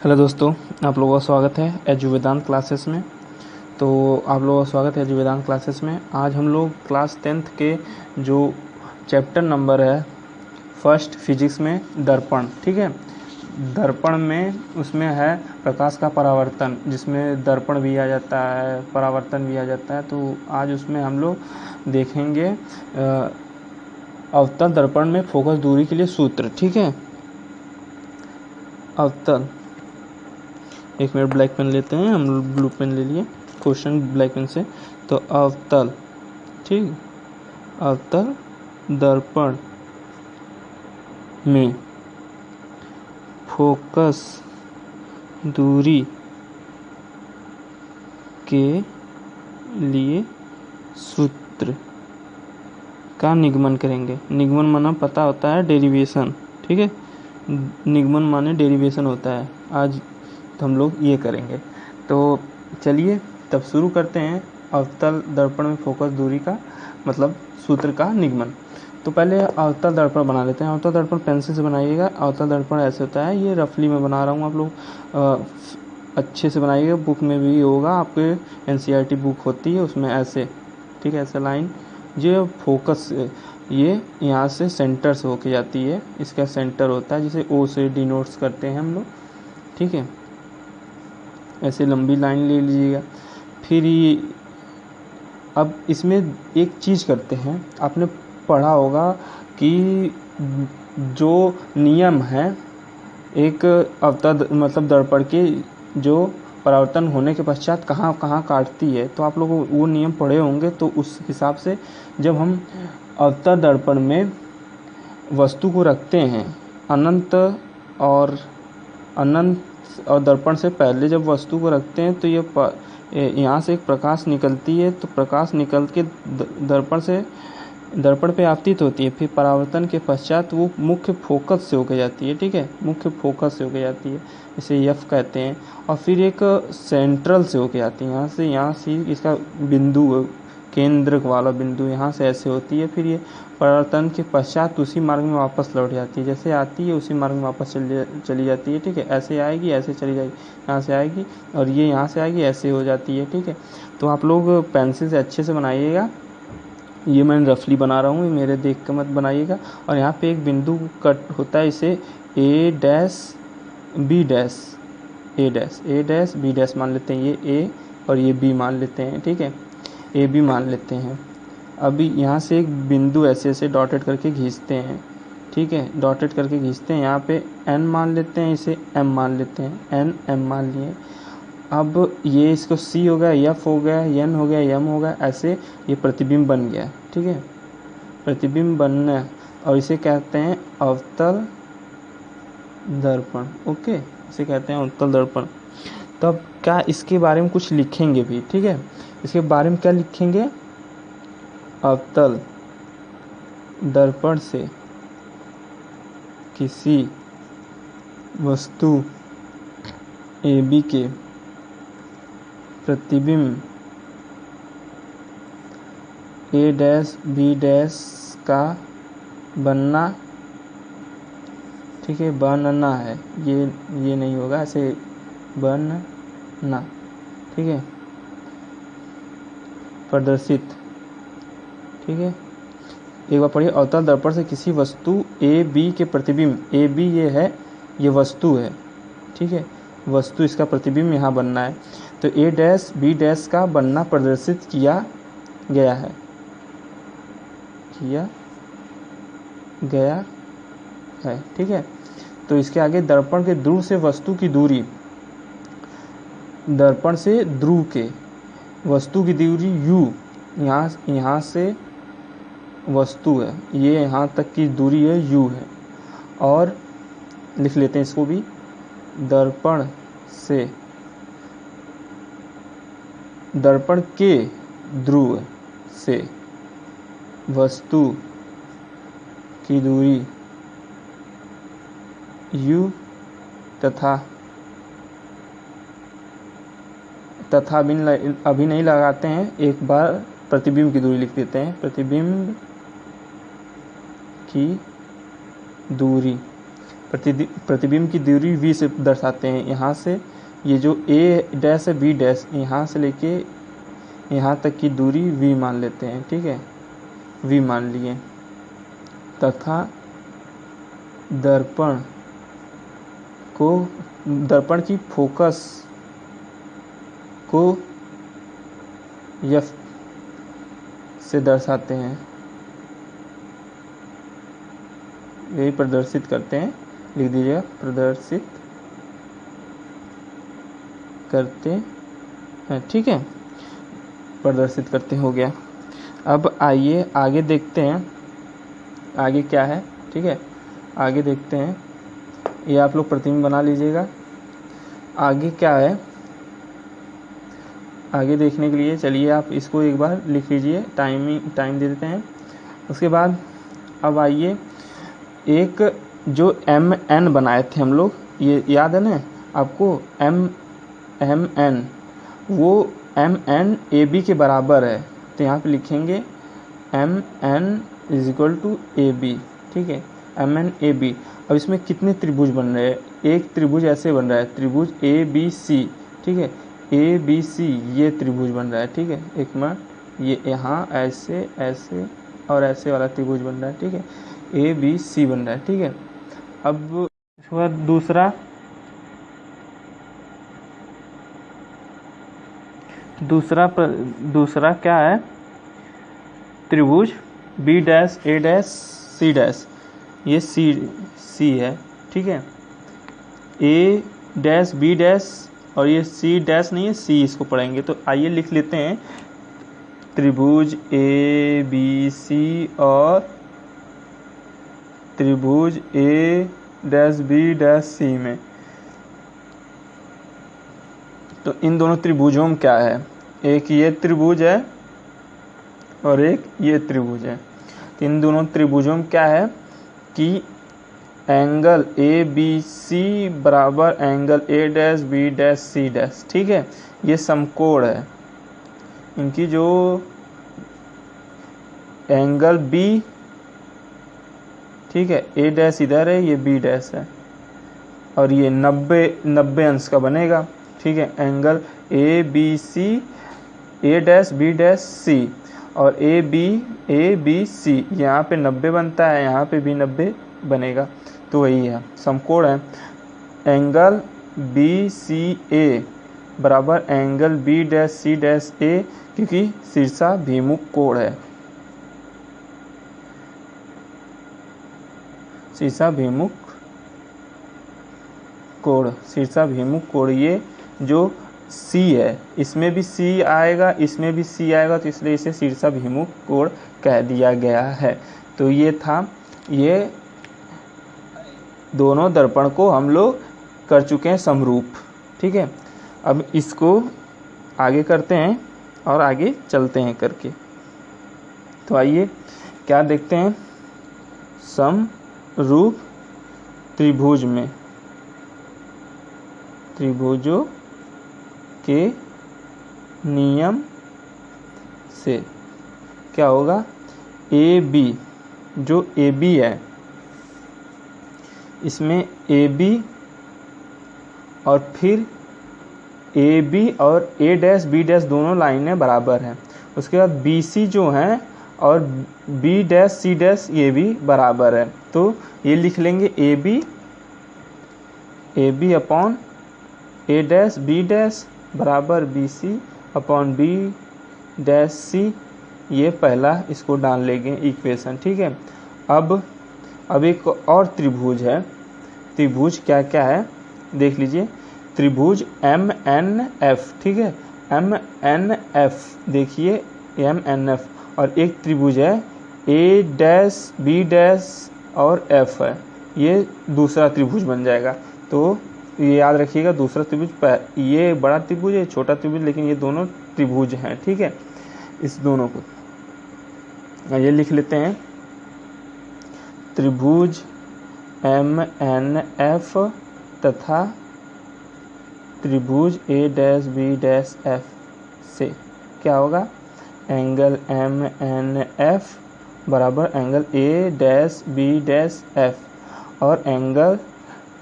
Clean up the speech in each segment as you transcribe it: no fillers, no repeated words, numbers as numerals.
Hello दोस्तों, आप लोगों का स्वागत है एजु वेदांत क्लासेस में। तो आप लोगों का स्वागत है एजु वेदांत क्लासेस में। आज हम लोग क्लास 10th के जो चैप्टर नंबर है फर्स्ट फिजिक्स में दर्पण, ठीक है। दर्पण में उसमें है प्रकाश का परावर्तन, जिसमें दर्पण भी आ जाता है, परावर्तन भी आ जाता है। तो आज उसमें हम लोग देखेंगे अवतल दर्पण में फोकस दूरी के लिए सूत्र, ठीक है। अवतल, एक मिनट ब्लैक पेन लेते हैं, हम ब्लू पेन ले लिए, क्वेश्चन ब्लैक पेन से। तो अवतल, ठीक, अवतल दर्पण में फोकस दूरी के लिए सूत्र का निगमन करेंगे। निगमन माना पता होता है डेरिवेशन, ठीक है। निगमन माने डेरिवेशन होता है। आज तो हम लोग ये करेंगे। तो चलिए तब शुरू करते हैं अवतल दर्पण में फोकस दूरी का मतलब सूत्र का निगमन। तो पहले अवतल दर्पण बना लेते हैं। अवतल दर्पण पेंसिल से बनाइएगा। अवतल दर्पण ऐसे होता है, ये रफली मैं बना रहा हूँ, आप लोग अच्छे से बनाइएगा। बुक में भी होगा, आपके NCERT बुक होती है उसमें ऐसे, ठीक है, ऐसे लाइन। ये फोकस ये यहाँ से सेंटर से होके जाती है, इसका सेंटर होता है जिसे O से डिनोट्स करते हैं हम लोग, ठीक है। ऐसे लंबी लाइन ले लीजिएगा। फिर ये अब इसमें एक चीज़ करते हैं, आपने पढ़ा होगा कि जो नियम है एक अवतल मतलब दर्पण के जो परावर्तन होने के पश्चात कहाँ कहाँ काटती है, तो आप लोग वो नियम पढ़े होंगे। तो उस हिसाब से जब हम अवतल दर्पण में वस्तु को रखते हैं अनंत और दर्पण से पहले जब वस्तु को रखते हैं तो ये यहाँ से एक प्रकाश निकलती है। तो प्रकाश निकल के दर्पण पे आपतित होती है। फिर परावर्तन के पश्चात वो मुख्य फोकस से होकर जाती है, ठीक है, मुख्य फोकस से होकर जाती है, इसे F कहते हैं। और फिर एक सेंट्रल से होकर जाती है, यहाँ से इसका बिंदु, केंद्र वाला बिंदु यहाँ से ऐसे होती है। फिर ये परावर्तन के पश्चात उसी मार्ग में वापस लौट जाती है, जैसे आती है उसी मार्ग में वापस चली जाती है, ठीक है। ऐसे आएगी, ऐसे चली जाएगी, यहाँ से आएगी और ये यहाँ से आएगी, ऐसे हो जाती है, ठीक है। तो आप लोग पेंसिल से अच्छे से बनाइएगा। ये मैं रफली बना रहा हूँ, मेरे देख कर मत बनाइएगा। और यहाँ पे एक बिंदु कट होता है, इसे A dash B dash, A dash B dash मान लेते हैं, ये A और ये B मान लेते हैं, ठीक है, A B मान लेते हैं। अभी यहाँ से एक बिंदु ऐसे ऐसे डॉटेड करके खींचते हैं, ठीक है, डॉटेड करके खींचते हैं। यहाँ पे N मान लेते हैं, इसे M मान लेते हैं, N M मान लिए। अब ये इसको C हो गया, F हो गया, N हो गया, M हो गया, ऐसे ये प्रतिबिंब बन गया, ठीक है, प्रतिबिंब बनना। और इसे कहते हैं अवतल दर्पण, ओके, इसे कहते हैं अवतल दर्पण। तब क्या इसके बारे में कुछ लिखेंगे भी, ठीक है। इसके बारे में क्या लिखेंगे, अवतल दर्पण से किसी वस्तु AB के प्रतिबिंब A डैश B डैश का बनना, ठीक है, बनना है, ये नहीं होगा, ऐसे बनना, ठीक है, प्रदर्शित, ठीक है। एक बार पढ़िए, अवतल दर्पण से किसी वस्तु AB के प्रतिबिंब, AB ये है, ये वस्तु है, ठीक है, वस्तु इसका प्रतिबिंब यहाँ बनना है। तो A डैश B डैश का बनना प्रदर्शित किया गया है, ठीक है। तो इसके आगे दर्पण के ध्रुव से वस्तु की दूरी, दर्पण से ध्रुव के वस्तु की दूरी U, यहाँ से वस्तु है, ये यहाँ तक की दूरी है U है। और लिख लेते हैं इसको भी, दर्पण के ध्रुव से वस्तु की दूरी U तथा अभी नहीं लगाते हैं, एक बार प्रतिबिंब की दूरी लिख देते हैं, प्रतिबिंब की दूरी प्रतिबिंब की दूरी v से दर्शाते हैं। यहाँ से ये जो a डैश है, b डैश, यहाँ से लेके यहाँ तक की दूरी v मान लेते हैं, ठीक है, v मान लिए, तथा दर्पण की फोकस को f से दर्शाते हैं, यही प्रदर्शित करते हैं, लिख दीजिएगा, प्रदर्शित करते हैं, ठीक है, प्रदर्शित करते हो गया। अब आइए आगे देखते हैं आगे क्या है, ठीक है, आगे देखते हैं, ये आप लोग प्रतिबिंब बना लीजिएगा। आगे क्या है, आगे देखने के लिए चलिए आप इसको एक बार लिख लीजिए, टाइम दे देते हैं। उसके बाद अब आइए, एक जो MN बनाए थे हम लोग, ये याद है ना आपको, MN, वो MN AB के बराबर है, तो यहाँ पे लिखेंगे MN = AB, ठीक है, MN AB। अब इसमें कितने त्रिभुज बन रहे हैं, एक त्रिभुज ऐसे बन रहा है, त्रिभुज ABC, ठीक है, ABC ये त्रिभुज बन रहा है, ठीक है, एक में ये यहाँ ऐसे ऐसे और ऐसे वाला त्रिभुज बन रहा है, ठीक है, ABC बन रहा है, ठीक है। अब इसके बाद दूसरा क्या है, त्रिभुज B dash A dash C dash, ये C है, ठीक है, A डैश B डैश, और ये C डैश नहीं है, C इसको पढ़ेंगे। तो आइए लिख लेते हैं, त्रिभुज ABC और त्रिभुज A dash B dash C में, तो इन दोनों त्रिभुजों में क्या है, एक ये त्रिभुज है और एक ये त्रिभुज है। तो इन दोनों त्रिभुजों में क्या है कि एंगल ABC बराबर angle A dash B dash C dash, ठीक है, ये समकोण है। इनकी जो एंगल B, ठीक है, A डैश इधर है, ये B डैश है, और ये 90 अंश का बनेगा, ठीक है, angle ABC A dash B dash C और ABC यहाँ पे 90 बनता है, यहाँ पे भी 90 बनेगा, तो वही है, समकोण है। एंगल BCA बराबर angle B dash C dash A, क्योंकि शीर्षाभिमुख कोण है, शीर्षाभिमुख कोण, ये जो C है, इसमें भी C आएगा, इसमें भी C आएगा, तो इसलिए इसे शीर्षाभिमुख कोण कह दिया गया है। तो ये था, ये दोनों दर्पण को हम लोग कर चुके हैं समरूप, ठीक है। अब इसको आगे करते हैं और आगे चलते हैं करके। तो आइए क्या देखते हैं, समरूप त्रिभुज में त्रिभुजों के नियम से क्या होगा, AB, जो AB है, इसमें AB और फिर AB और A डैश B डैश दोनों लाइनें बराबर हैं। उसके बाद BC जो हैं और B डैश C डैश ये भी बराबर है, तो ये लिख लेंगे AB upon A dash B dash बराबर BC upon B dash C, ये पहला इसको डाल लेंगे इक्वेशन, ठीक है। अब एक और त्रिभुज है, त्रिभुज क्या क्या है देख लीजिए, त्रिभुज MNF, ठीक है, MNF देखिए, MNF, और एक त्रिभुज है A डैश B डैश और F है, ये दूसरा त्रिभुज बन जाएगा। तो ये याद रखिएगा, दूसरा त्रिभुज, ये बड़ा त्रिभुज है, छोटा त्रिभुज, लेकिन ये दोनों त्रिभुज हैं, ठीक है। इस दोनों को ये लिख लेते हैं, त्रिभुज MNF तथा त्रिभुज A dash B dash F से क्या होगा, एंगल MNF बराबर angle A dash B dash F और एंगल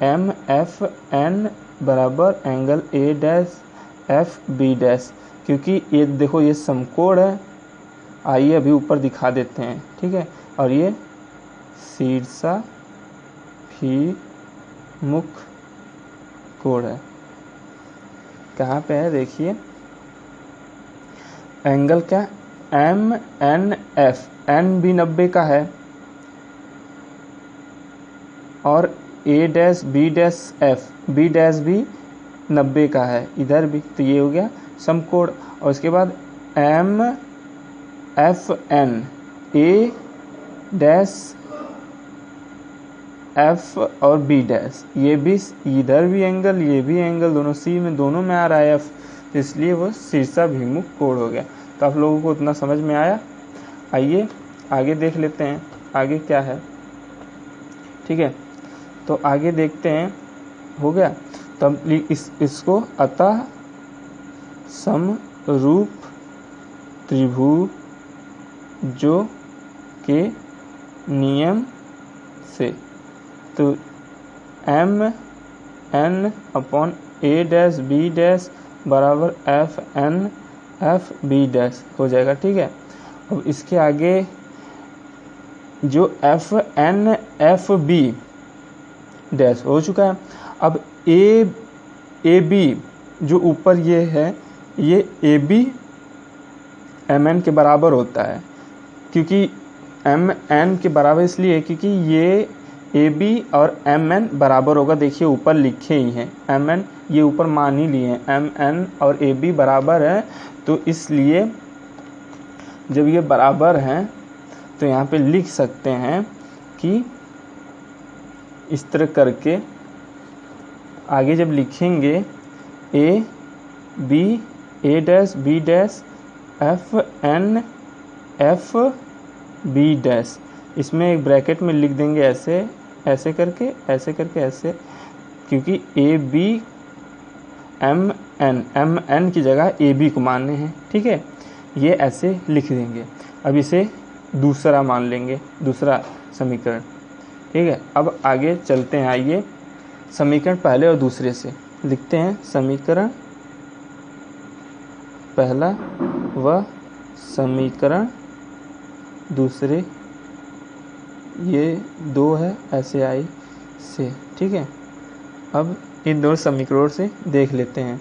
एम एफ एन बराबर angle A dash F B dash, क्योंकि ये देखो ये समकोण है। आइए अभी ऊपर दिखा देते हैं, ठीक है। और ये शीर्षा भी मुख कोण है। कहाँ पे है देखिए, एंगल क्या, एम एन एफ, एन भी 90 का है और A dash B dash F, B dash भी 90 का है इधर भी, तो ये हो गया समकोण। और उसके बाद एम एफ एन, ए डैश एफ और बी डैश, ये भी इधर भी एंगल, ये भी एंगल, दोनों सी में दोनों में आ रहा है एफ, तो इसलिए वो शीर्षाभिमुख कोण हो गया। तो आप लोगों को उतना समझ में आया। आइए आगे देख लेते हैं आगे क्या है, ठीक है। तो आगे देखते हैं, हो गया। तब इसको अतः समरूप त्रिभुजों के नियम से, तो M N upon A dash B dash बराबर F N F B dash हो जाएगा, ठीक है। अब इसके आगे जो F N F B dash हो चुका है। अब ए बी जो ऊपर ये है, ये ए बी एम एन के बराबर होता है, क्योंकि एम एन के बराबर इसलिए क्योंकि ये ए बी और एम एन बराबर होगा। देखिए ऊपर लिखे ही हैं एम एन, ये ऊपर मान ही लिए हैं, एम एन और ए बी बराबर है, तो इसलिए जब ये बराबर हैं तो यहाँ पे लिख सकते हैं कि इस तरह करके आगे जब लिखेंगे A B, A dash B dash F N F B dash, इसमें एक ब्रैकेट में लिख देंगे ऐसे, ऐसे करके ऐसे करके ऐसे, क्योंकि ए बी एम एन की जगह ए बी को मानने हैं, ठीक है। ये ऐसे लिख देंगे। अब इसे दूसरा मान लेंगे, दूसरा समीकरण, ठीक है। अब आगे चलते हैं, आइए समीकरण पहले और दूसरे से लिखते हैं। समीकरण पहला व समीकरण दूसरे, ये दो है ऐसे आई से, ठीक है। अब इन दो समीकरणों से देख लेते हैं,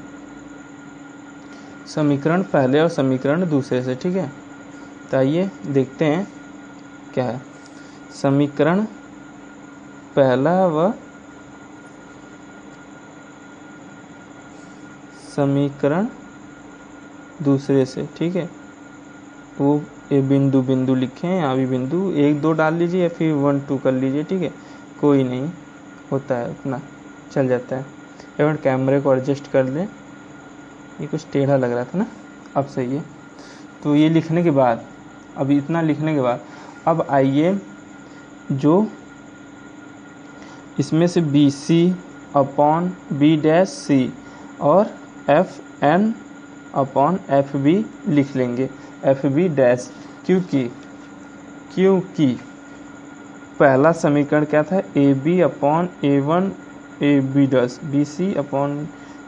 समीकरण पहले और समीकरण दूसरे से, ठीक है। तो आइए देखते हैं क्या है। समीकरण पहला व समीकरण दूसरे से, ठीक है। वो ये बिंदु बिंदु लिखे हैं, यहाँ भी बिंदु 1 2 डाल लीजिए या फिर 1 2 कर लीजिए, ठीक है, कोई नहीं होता है, उतना चल जाता है। एवं कैमरे को एडजस्ट कर लें, ये कुछ टेढ़ा लग रहा था ना, अब सही है। तो ये लिखने के बाद, अब इतना लिखने के बाद, अब आइए जो इसमें से B C upon B dash C और F N upon F B लिख लेंगे, एफ बी डैश, क्योंकि पहला समीकरण क्या था, A B upon A one A B dash, B C upon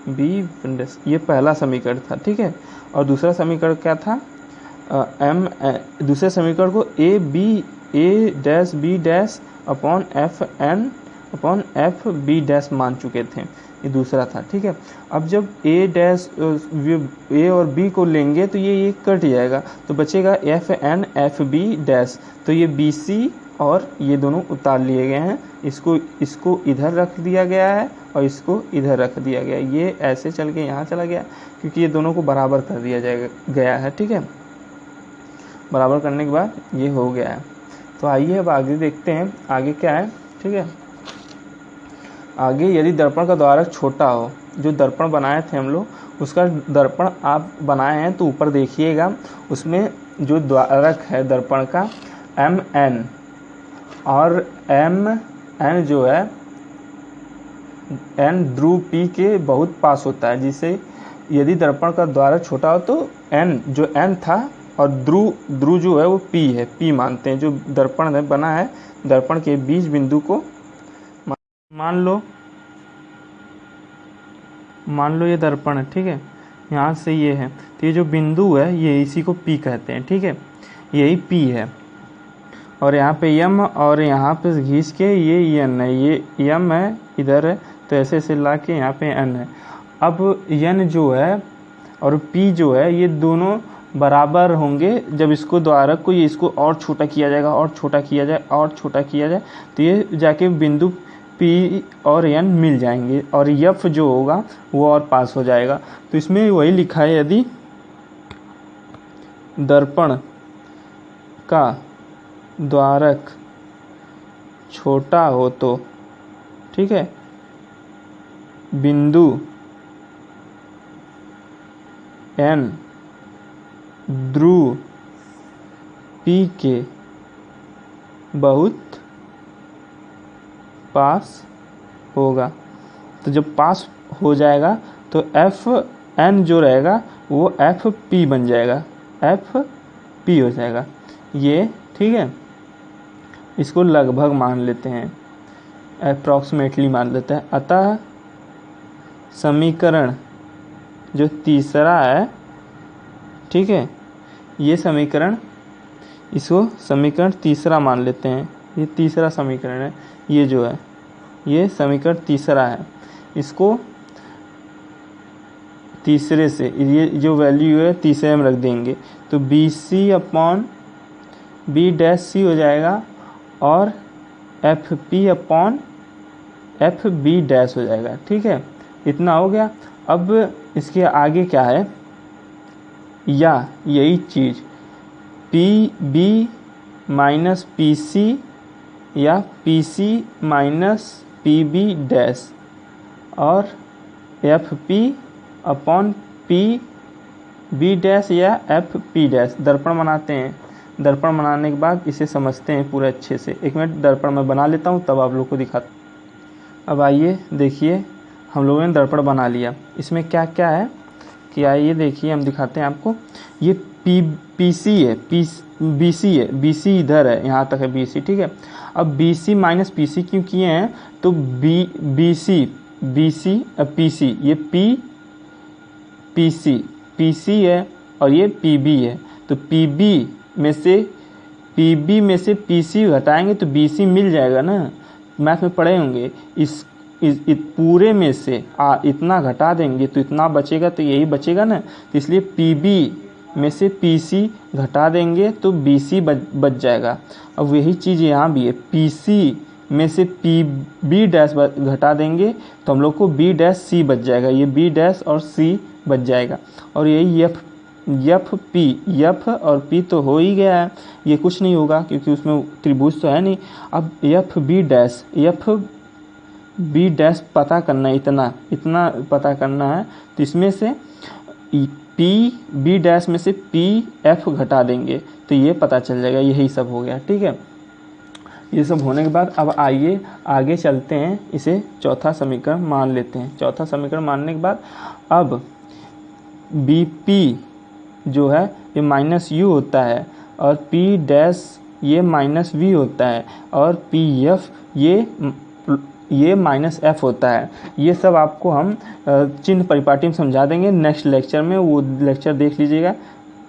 B dash, ये पहला समीकरण था, ठीक है। और दूसरा समीकरण क्या था, दूसरे समीकरण को A B A dash B dash upon F N upon F B dash मान चुके थे, ये दूसरा था, ठीक है। अब जब ए डैश ए और बी को लेंगे तो ये कट जाएगा, तो बचेगा F N F B dash, तो ये बी सी और ये दोनों उतार लिए गए हैं, इसको इधर रख दिया गया है और इसको इधर रख दिया गया है, ये ऐसे चल के यहाँ चला गया, क्योंकि ये दोनों को बराबर कर दिया गया है, ठीक है। बराबर करने के बाद ये हो गया है। तो आइए अब आगे देखते हैं आगे क्या है, ठीक है। आगे यदि दर्पण का द्वारक छोटा हो, जो दर्पण बनाए थे हम लोग, उसका दर्पण आप बनाए हैं तो ऊपर देखिएगा, उसमें जो द्वारक है दर्पण का एम एन, और एम एन जो है एन ध्रुव पी के बहुत पास होता है, जिसे यदि दर्पण का द्वारक छोटा हो तो एन जो एन था और ध्रुव जो है वो पी है, पी मानते हैं। जो दर्पण बना है, दर्पण के बीच बिंदु को मान लो मान लो ये दर्पण है, ठीक है, यहाँ से ये है, तो ये जो बिंदु है ये इसी को P कहते हैं, ठीक है, यही P है। और यहाँ पे M और यहाँ पे घींच के ये N है, ये M है इधर है, तो ऐसे ऐसे ला के यहाँ पे N है। अब N जो है और P जो है ये दोनों बराबर होंगे जब इसको द्वारक को ये इसको और छोटा किया जाएगा और छोटा किया जाए और छोटा किया जाए, तो ये जाके बिंदु P और N मिल जाएंगे और F जो होगा वो और पास हो जाएगा। तो इसमें वही लिखा है, यदि दर्पण का द्वारक छोटा हो तो, ठीक है, बिंदु N ध्रुव P के बहुत पास होगा। तो जब पास हो जाएगा तो FN जो रहेगा वो FP बन जाएगा, FP हो जाएगा ये, ठीक है। इसको लगभग मान लेते हैं, अप्रॉक्सीमेटली मान लेते हैं। अतः समीकरण जो तीसरा है, ठीक है, ये समीकरण, इसको समीकरण तीसरा मान लेते हैं, ये तीसरा समीकरण है, ये जो है ये समीकरण तीसरा है। इसको तीसरे से ये जो वैल्यू है तीसरे में रख देंगे, तो BC अपॉन B' हो जाएगा और FP अपॉन FB' हो जाएगा, ठीक है, इतना हो गया। अब इसके आगे क्या है, या यही चीज़ PB माइनस PC या PC माइनस PB' और FP अपॉन PB' या FP'। दर्पण बनाते हैं, दर्पण बनाने के बाद इसे समझते हैं पूरे अच्छे से। एक मिनट दर्पण मैं बना लेता हूँ तब आप लोग को दिखाता हूँ। अब आइए देखिए, हम लोगों ने दर्पण बना लिया। इसमें क्या क्या है कि आइए देखिए, हम दिखाते हैं आपको। ये PC है, BC है, BC इधर है, यहाँ तक है BC, ठीक है। अब BC माइनस PC क्यों किए हैं, तो BC PC, ये PC है और ये PB है, तो PB में से PC घटाएंगे तो BC मिल जाएगा ना, मैथ में पढ़े होंगे। इस पूरे में से इतना घटा देंगे तो इतना बचेगा, तो यही बचेगा ना, तो इसलिए PB में से PC घटा देंगे तो BC बच जाएगा। अब यही चीज़ यहाँ भी है, PC में से PB' घटा देंगे तो हम लोग को B' बच जाएगा, ये B' और C बच जाएगा। और यही F और P तो हो ही गया है, ये कुछ नहीं होगा क्योंकि उसमें त्रिभुज तो है नहीं। अब FB' पता करना है, इतना पता करना है, तो इसमें से PB' में से PF घटा देंगे तो ये पता चल जाएगा, यही सब हो गया, ठीक है। ये सब होने के बाद अब आइए आगे चलते हैं, इसे चौथा समीकरण मान लेते हैं। चौथा समीकरण मानने के बाद अब BP जो है ये माइनस U होता है और P' ये माइनस V होता है और PF ये माइनस F होता है। ये सब आपको हम चिन्ह परिपाटी में समझा देंगे नेक्स्ट लेक्चर में, वो लेक्चर देख लीजिएगा।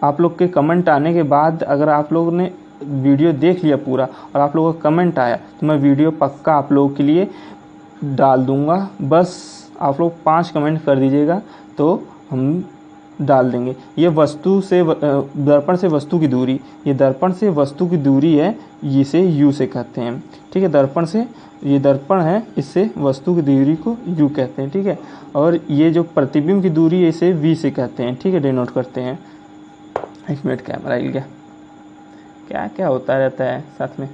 आप लोग के कमेंट आने के बाद अगर आप लोगों ने वीडियो देख लिया पूरा और आप लोगों का कमेंट आया तो मैं वीडियो पक्का आप लोगों के लिए डाल दूंगा। बस आप लोग 5 कमेंट कर दीजिएगा तो हम डाल देंगे। ये वस्तु से दर्पण से वस्तु की दूरी, ये दर्पण से वस्तु की दूरी है, इसे U से कहते हैं, ठीक है। दर्पण से, ये दर्पण है, इससे वस्तु की दूरी को U कहते हैं, ठीक है। और ये जो प्रतिबिंब की दूरी है इसे V से कहते हैं, ठीक है, डिनोट करते हैं। एक मिनट कैमरा हिल गया, क्या क्या होता रहता है साथ में,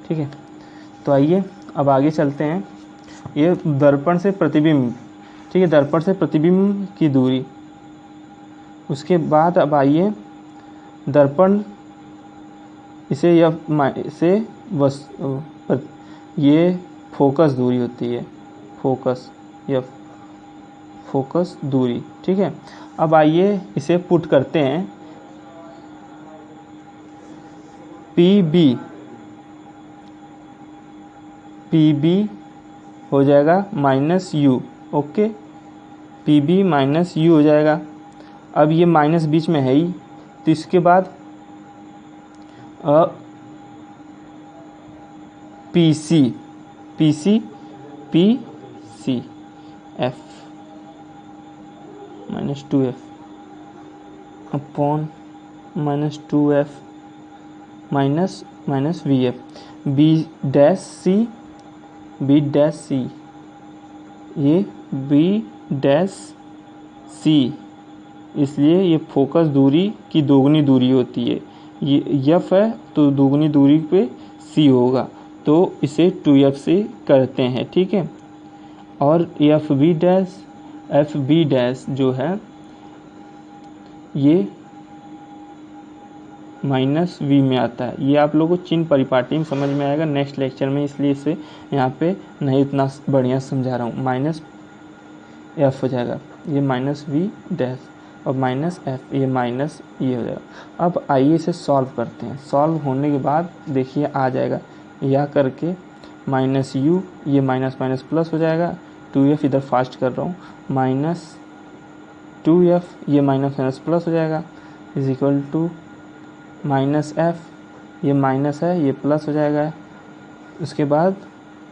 ठीक है। तो आइए अब आगे चलते हैं। ये दर्पण से प्रतिबिंब, ठीक है, दर्पण से प्रतिबिंब की दूरी। उसके बाद अब आइए दर्पण इसे ये फोकस दूरी होती है, फोकस दूरी, ठीक है। अब आइए इसे पुट करते हैं। PB हो जाएगा minus U, okay, P B minus U हो जाएगा। अब ये माइनस बीच में है ही, तो इसके बाद P C P C P C F minus 2f upon minus 2f minus minus V F B dash C ये बी डैश सी, इसलिए ये फोकस दूरी की दोगुनी दूरी होती है। ये एफ है तो दोगुनी दूरी पे सी होगा, तो इसे 2f से करते हैं, ठीक है। और एफ बी डैश जो है ये माइनस वी में आता है। ये आप लोगों को चिन्ह परिपाटी में समझ में आएगा नेक्स्ट लेक्चर में, इसलिए इसे यहाँ पे नहीं इतना बढ़िया समझा रहा हूँ। माइनस एफ हो जाएगा, ये माइनस वी डैश और माइनस एफ, ये माइनस ये हो जाएगा। अब आइए इसे सॉल्व करते हैं। सॉल्व होने के बाद देखिए आ जाएगा या करके माइनस यू, ये माइनस माइनस प्लस हो जाएगा, 2f इधर फास्ट कर रहा हूँ, माइनस 2f, ये माइनस माइनस प्लस हो जाएगा, is equal to minus F, ये माइनस है ये प्लस हो जाएगा। उसके बाद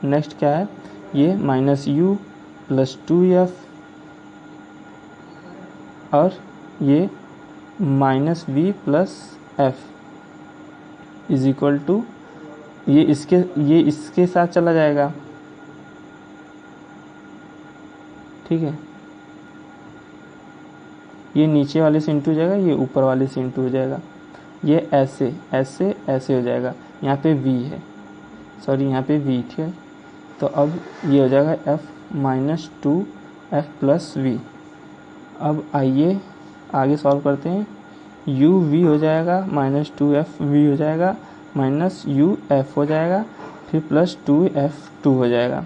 नेक्स्ट क्या है, ये माइनस यू प्लस 2f और ये minus V plus F is equal to ये इसके साथ चला जाएगा, ठीक है। ये नीचे वाले से इंटू हो जाएगा, ये ऊपर वाले से इंटू हो जाएगा, ये ऐसे ऐसे ऐसे हो जाएगा। यहाँ पे v है, सॉरी यहाँ पे v, ठीक है। तो अब ये हो जाएगा f minus 2f plus we. अब आइए आगे सॉल्व करते हैं। u v हो जाएगा, माइनस 2f v हो जाएगा, माइनस u f हो जाएगा, फिर प्लस 2f 2 हो जाएगा,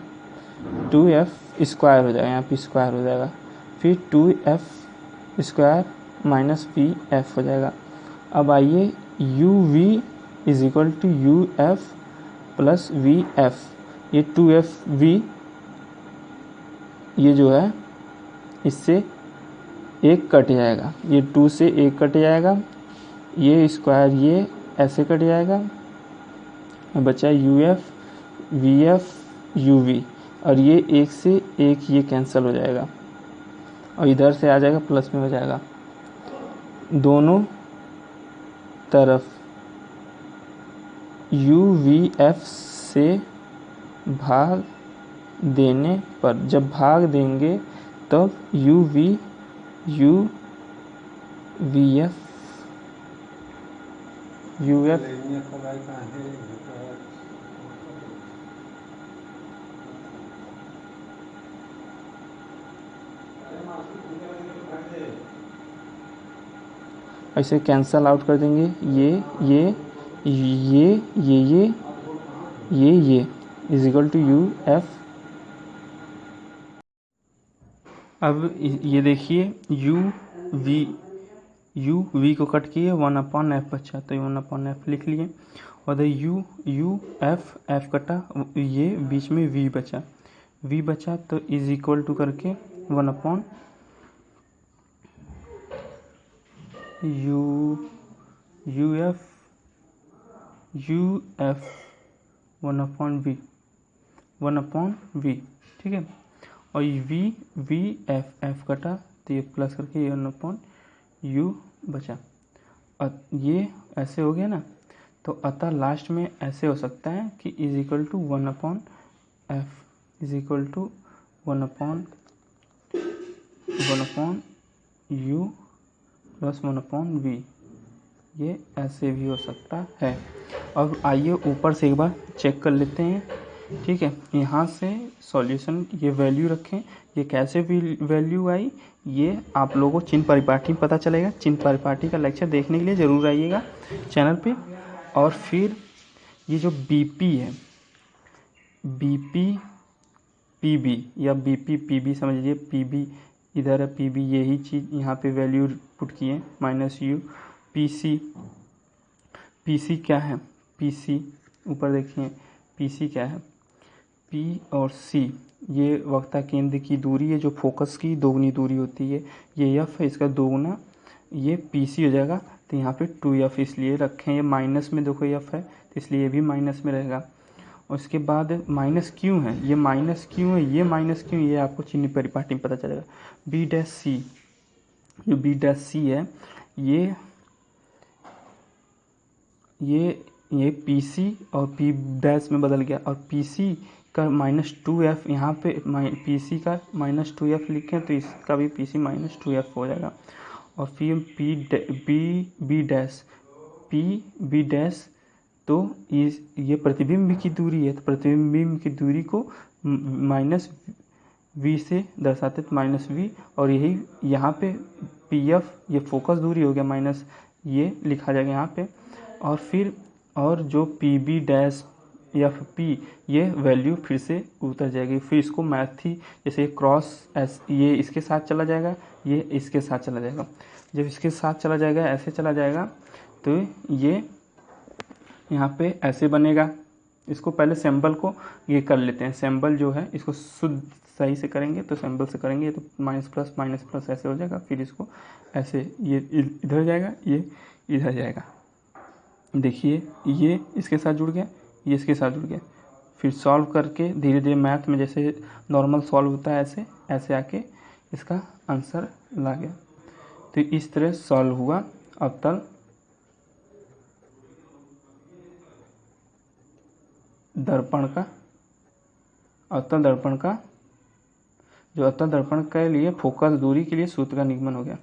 2f स्क्वायर हो जाएगा, यहाँ पे स्क्वायर हो जाएगा, फिर 2f square minus V F हो जाएगा। अब आइए U V is equal to U F plus V F, ये 2f v ये जो है इससे एक कट जाएगा, ये 2 से एक कट जाएगा, ये स्क्वायर ये ऐसे कट जाएगा, बचा U F V F U V, और ये एक से एक ये कैंसिल हो जाएगा और इधर से आ जाएगा प्लस में हो जाएगा। दोनों तरफ यू वी एफ से भाग देने पर, जब भाग देंगे तब यू वी एफ ऐसे कैंसल आउट कर देंगे, ये is equal to U F. अब ये देखिए यू वी को कट किए, 1/f बचा, तो 1/f लिख लिए, और यू एफ कटा, ये बीच में v बचा, तो इज इक्वल टू करके 1/f यू एफ 1/v, ठीक है। और वी एफ कटा, तो ये प्लस करके ये 1/u बचा। ये ऐसे हो गया ना, तो अतः लास्ट में ऐसे हो सकता है कि is equal to 1/f is equal to 1/u plus 1/v, ये ऐसे भी हो सकता है। अब आइए ऊपर से एक बार चेक कर लेते हैं, ठीक है। यहाँ से सॉल्यूशन ये वैल्यू रखें, ये कैसे वैल्यू आई ये आप लोगों को चिन्ह परिपाटी में पता चलेगा। चिन्ह परिपाटी का लेक्चर देखने के लिए ज़रूर आइएगा चैनल पे। और फिर ये जो बीपी है, बीपी पीबी या बीपी पीबी समझ लीजिए, पीबी इधर है, पीबी यही चीज़ यहाँ पे वैल्यू पुट किए, माइनस यू। पीसी क्या है, पीसी ऊपर देखिए, पीसी क्या है, P और C ये वक्ता केंद्र की दूरी है, जो फोकस की दोगुनी दूरी होती है। ये F है, इसका दोगुना ये PC हो जाएगा। तो यहाँ पे 2F इसलिए रखें, ये माइनस में देखो F है तो इसलिए ये भी माइनस में रहेगा। और उसके बाद माइनस क्यों है, ये माइनस क्यों है, ये माइनस क्यों, ये आपको चिन्ह परिपाटी में पता चलेगा। B डैश C, जो B डैश C है ये PC और P डैश में बदल गया, और PC का -2F यहाँ पे PC का -2F लिखें तो इसका भी PC -2F हो जाएगा। और फिर B डैश तो ये प्रतिबिंब की दूरी है, तो प्रतिबिंब की दूरी को -V से दर्शाते तो -V, और यही यहाँ पे PF ये फोकस दूरी हो गया, माइनस ये लिखा जाएगा यहाँ पे। और फिर और जो PB डैश FP ये वैल्यू फिर से उतर जाएगी। फिर इसको मैथ ही जैसे क्रॉस ये इसके साथ चला जाएगा, ये इसके साथ चला जाएगा। जब इसके साथ चला जाएगा, ऐसे चला जाएगा, तो ये यहाँ पे ऐसे बनेगा। इसको पहले सिंबल को ये कर लेते हैं, सिंबल जो है इसको शुद्ध सही से करेंगे तो सिंबल से करेंगे तो माइनस प्लस ऐसे हो जाएगा। फिर इसको ऐसे ये इधर जाएगा, ये इधर जाएगा। देखिए ये इसके साथ जुड़ गया, ये इसके साथ जुड़ गया। फिर सॉल्व करके धीरे धीरे मैथ में जैसे नॉर्मल सॉल्व होता है ऐसे ऐसे आके इसका आंसर ला गया। तो इस तरह सॉल्व हुआ अवतल दर्पण का, अवतल दर्पण का, जो अवतल दर्पण के लिए फोकस दूरी के लिए सूत्र का निगमन हो गया।